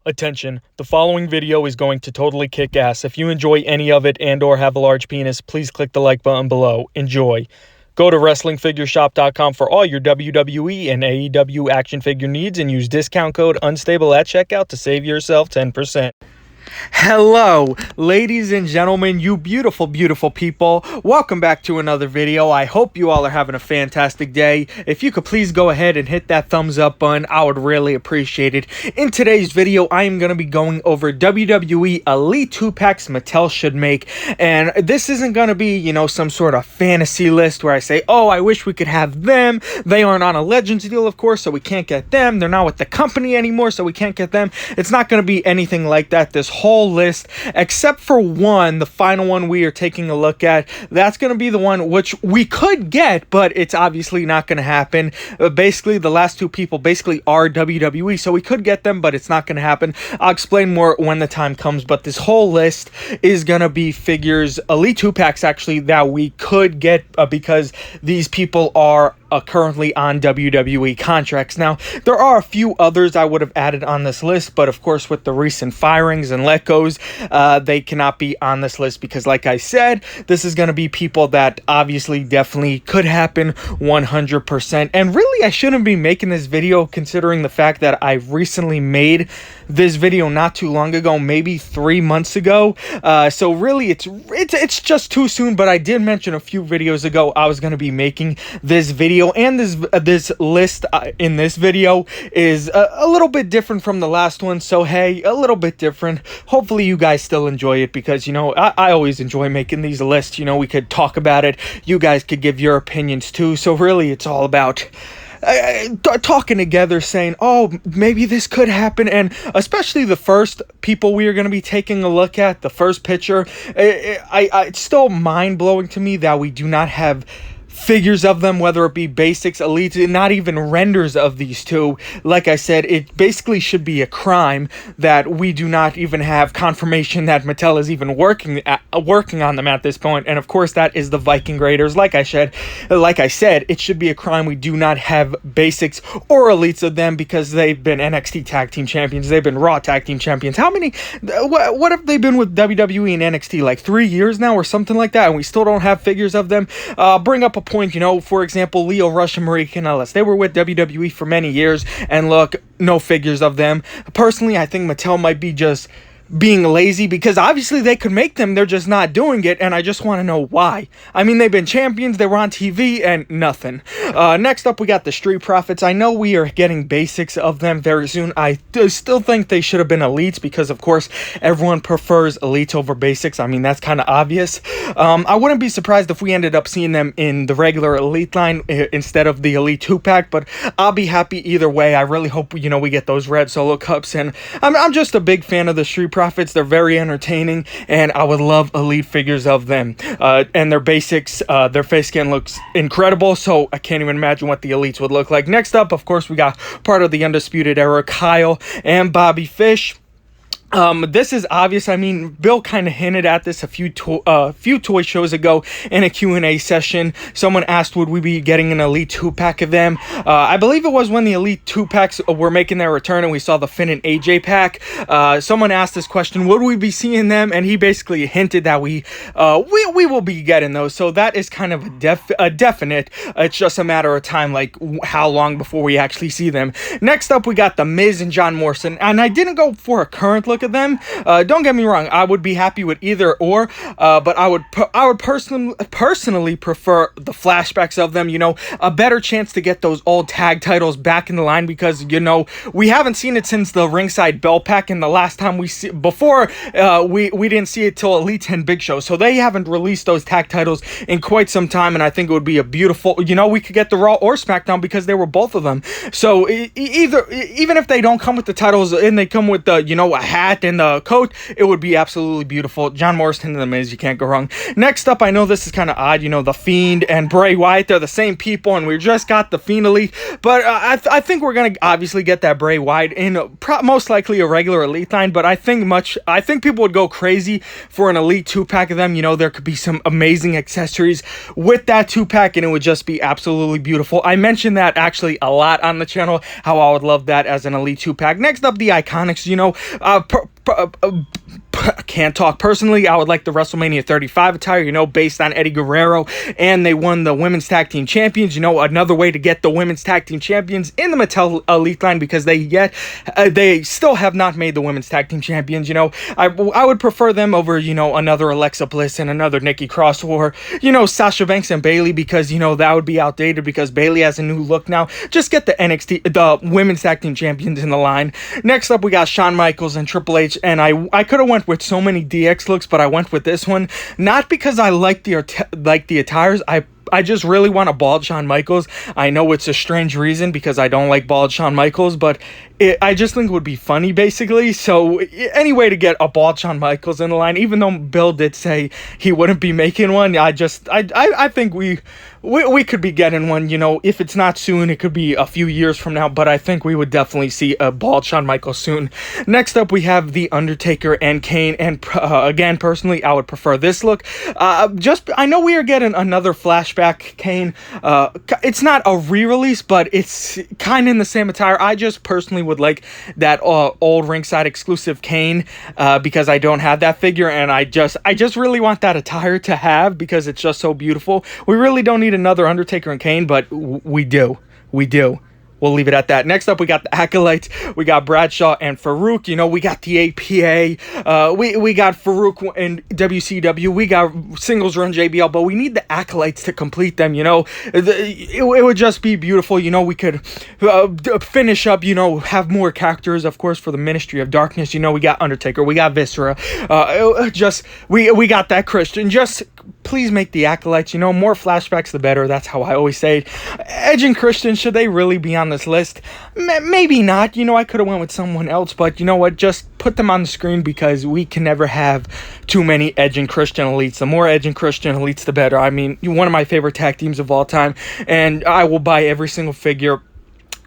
Attention, the following video is going to totally kick ass. If you enjoy any of it and or have a large penis, please click the like button below. Enjoy. Go to WrestlingFigureShop.com for all your WWE and AEW action figure needs and use discount code UNSTABLE at checkout to save yourself 10%. Hello, ladies and gentlemen, you beautiful, beautiful people. Welcome back to another video. I hope you all are having a fantastic day. If you could please go ahead and hit that thumbs up button, I would really appreciate it. In today's video, I am going to be going over WWE Elite 2-packs Mattel should make. And this isn't going to be, you know, some sort of fantasy list where I say, oh, I wish we could have them. They aren't on a Legends deal, of course, so we can't get them. They're not with the company anymore, so we can't get them. It's not going to be anything like that. This whole list, except for one, the final one we are taking a look at, that's going to be the one which we could get, but it's obviously not going to happen. Basically, the last two people basically are WWE, so we could get them, but it's not going to happen. I'll explain more when the time comes, but this whole list is going to be figures, Elite 2-packs actually, that we could get because these people are currently on WWE contracts. Now, there are a few others I would have added on this list, but of course with the recent firings and let goes, they cannot be on this list because, like I said, this is going to be people that obviously definitely could happen 100%. And really, I shouldn't be making this video considering the fact that I recently made this video not too long ago, maybe 3 months ago. So really, it's just too soon, but I did mention a few videos ago I was going to be making this video. And this list in this video is a little bit different from the last one, so hey, a little bit different. Hopefully you guys still enjoy it because, you know, I always enjoy making these lists. You know, we could talk about it, you guys could give your opinions too, so really it's all about talking together, saying, oh, maybe this could happen. And especially the first people we are going to be taking a look at, the first picture, it's still mind-blowing to me that we do not have figures of them, whether it be basics, elites, not even renders of these two. Like I said, it basically should be a crime that we do not even have confirmation that Mattel is even working on them at this point. And of course, that is the Viking Raiders. Like I said, it should be a crime we do not have basics or elites of them because they've been NXT Tag Team Champions. They've been Raw Tag Team Champions. How many? What have they been with WWE and NXT? Like 3 years now or something like that, and we still don't have figures of them. Bring up a point, you know, for example, Lio Rush and Marie Kanellis. They were with WWE for many years, and look, no figures of them. Personally, I think Mattel might be just being lazy because obviously they could make them, they're just not doing it, and I just want to know why. I mean, they've been champions, they were on TV, and nothing. Next up, we got the Street Profits. I know we are getting basics of them very soon. I still think they should have been elites because, of course, everyone prefers elites over basics. I mean, that's kind of obvious. I wouldn't be surprised if we ended up seeing them in the regular elite line instead of the Elite 2-pack, but I'll be happy either way. I really hope, you know, we get those red solo cups, and I'm just a big fan of the Street Profits. They're very entertaining, and I would love elite figures of them. And their basics, their face scan looks incredible, so I can't even imagine what the elites would look like. Next up, of course, we got part of the Undisputed Era, Kyle and Bobby Fish. This is obvious. I mean, Bill kind of hinted at this a few toy shows ago in a Q&A session. Someone asked, would we be getting an Elite 2-pack of them? I believe it was when the Elite 2-packs were making their return and we saw the Finn and AJ pack. Someone asked this question, would we be seeing them? And he basically hinted that we will be getting those. So that is kind of a definite. It's just a matter of time, like how long before we actually see them. Next up, we got the Miz and John Morrison. And I didn't go for a current look at them. Don't get me wrong, I would be happy with either or, but I would personally prefer the flashbacks of them. You know, a better chance to get those old tag titles back in the line because, you know, we haven't seen it since the ringside bell pack, and the last time we didn't see it till Elite 10 Big Show, so they haven't released those tag titles in quite some time, and I think it would be a beautiful, you know, we could get the Raw or SmackDown because they were both of them. So even if they don't come with the titles and they come with the, you know, a hat hat and the coat, it would be absolutely beautiful. John Morrison and The Miz, you can't go wrong. Next up, I know this is kind of odd, you know, The Fiend and Bray Wyatt, they're the same people, and we just got the Fiend Elite, but I think we're gonna obviously get that Bray Wyatt in most likely a regular Elite line, but I think people would go crazy for an Elite 2-pack of them. You know, there could be some amazing accessories with that 2-pack, and it would just be absolutely beautiful. I mentioned that actually a lot on the channel, how I would love that as an Elite 2-pack. Next up, the Iconics, you know, can't talk personally. I would like the WrestleMania 35 attire, you know, based on Eddie Guerrero, and they won the Women's Tag Team Champions. You know, another way to get the Women's Tag Team Champions in the Mattel Elite line, because they still have not made the Women's Tag Team Champions. You know, I would prefer them over, you know, another Alexa Bliss and another Nikki Cross, or, you know, Sasha Banks and Bayley, because, you know, that would be outdated because Bayley has a new look now. Just get the Women's Tag Team Champions in the line. Next up, we got Shawn Michaels and Triple H, and I could have went with so many DX looks, but I went with this one not because I like the attires. I just really want a bald Shawn Michaels. I know it's a strange reason because I don't like bald Shawn Michaels, but I just think it would be funny, basically. So any way to get a bald Shawn Michaels in the line, even though Bill did say he wouldn't be making one, I think we could be getting one. You know, if it's not soon, it could be a few years from now, but I think we would definitely see a bald Shawn Michaels soon. Next up, we have the Undertaker and Kane, and again, personally, I would prefer this look. I know we are getting another flashback Kane. It's not a re-release, but it's kind of in the same attire. I just personally would like that old ringside exclusive Kane, because I don't have that figure, and I just really want that attire to have, because it's just so beautiful. We really don't need another Undertaker and Kane, but we do. We'll leave it at that. Next up, we got the Acolyte. We got Bradshaw and Farouk. You know, we got the APA. We got Farouk in WCW. We got Singles Run JBL, but we need the Acolytes to complete them, you know. It would just be beautiful. You know, we could finish up, you know, have more characters, of course, for the Ministry of Darkness. You know, we got Undertaker. We got Viscera. We got that Christian. Just please make the Acolytes, you know, more flashbacks the better. That's how I always say it. Edge and Christian, should they really be on this list? Maybe not. You know, I could have went with someone else, but you know what? Just put them on the screen, because we can never have too many Edge and Christian Elites. The more Edge and Christian Elites, the better. I mean, one of my favorite tag teams of all time, and I will buy every single figure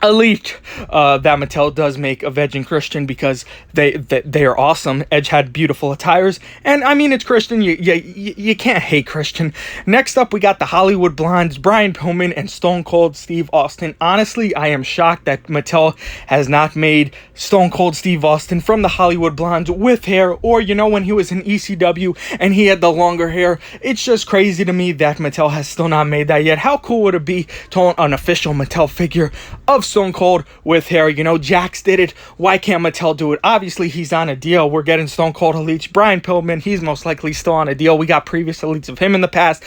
Elite that Mattel does make of Edge and Christian, because they are awesome. Edge had beautiful attires, and I mean, it's Christian. You can't hate Christian. Next up, we got the Hollywood Blondes, Brian Pillman and Stone Cold Steve Austin. Honestly, I am shocked that Mattel has not made Stone Cold Steve Austin from the Hollywood Blondes with hair, or, you know, when he was in ECW and he had the longer hair. It's just crazy to me that Mattel has still not made that yet. How cool would it be to own an official Mattel figure of Stone Cold with hair? You know, Jax did it. Why can't Mattel do it? Obviously, he's on a deal. We're getting Stone Cold Elites. Brian Pillman, he's most likely still on a deal. We got previous Elites of him in the past.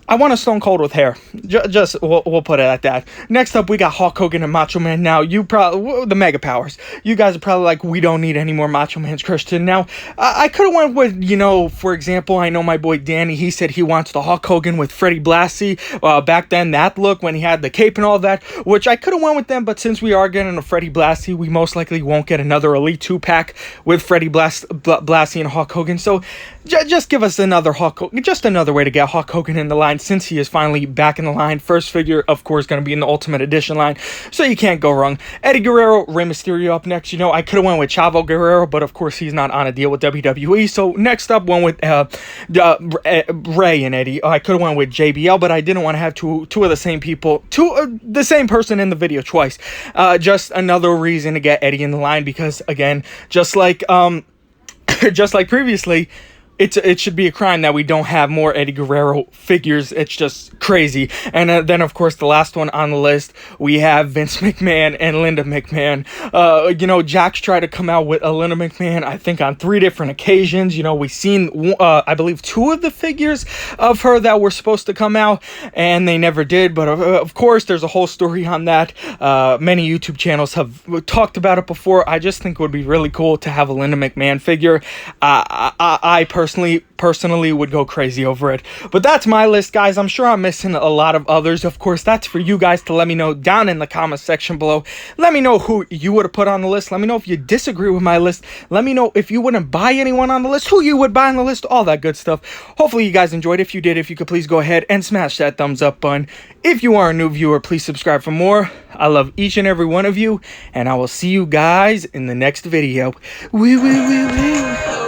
I want a Stone Cold with hair. We'll put it at that. Next up, we got Hulk Hogan and Macho Man. Now, the Mega Powers. You guys are probably like, we don't need any more Macho Man's Christian. Now, I could have went with, you know, for example, I know my boy Danny, he said he wants the Hulk Hogan with Freddie Blassie. Back then, that look, when he had the cape and all that, which I could have went with them, but since we are getting a Freddie Blassie, we most likely won't get another Elite 2-pack with Freddie Blassie and Hulk Hogan. So, just give us another Hulk Hogan, just another way to get Hulk Hogan in the line, since he is finally back in the line. First figure, of course, going to be in the Ultimate Edition line, so you can't go wrong. Eddie Guerrero, Rey Mysterio up next. You know, I could have went with Chavo Guerrero, but of course he's not on a deal with WWE. So next up, went with Rey and Eddie. I could have went with JBL, but I didn't want to have two of the same people, the same person in the video twice. Just another reason to get Eddie in the line, because again, just like previously, it should be a crime that we don't have more Eddie Guerrero figures. It's just crazy. And then, of course, the last one on the list, we have Vince McMahon and Linda McMahon. You know, Jax tried to come out with a Linda McMahon, I think, on 3 different occasions. You know, we've seen, I believe, 2 of the figures of her that were supposed to come out, and they never did. But, of course, there's a whole story on that. Many YouTube channels have talked about it before. I just think it would be really cool to have a Linda McMahon figure. I personally personally would go crazy over it. But that's my list, guys. I'm sure I'm missing a lot of others. Of course, that's for you guys to let me know down in the comment section below. Let me know who you would have put on the list. Let me know if you disagree with my list. Let me know if you wouldn't buy anyone on the list, who you would buy on the list, all that good stuff. Hopefully you guys enjoyed. If you did, if you could please go ahead and smash that thumbs up button. If you are a new viewer, please subscribe for more. I love each and every one of you, and I will see you guys in the next video. Woo, woo, woo, woo.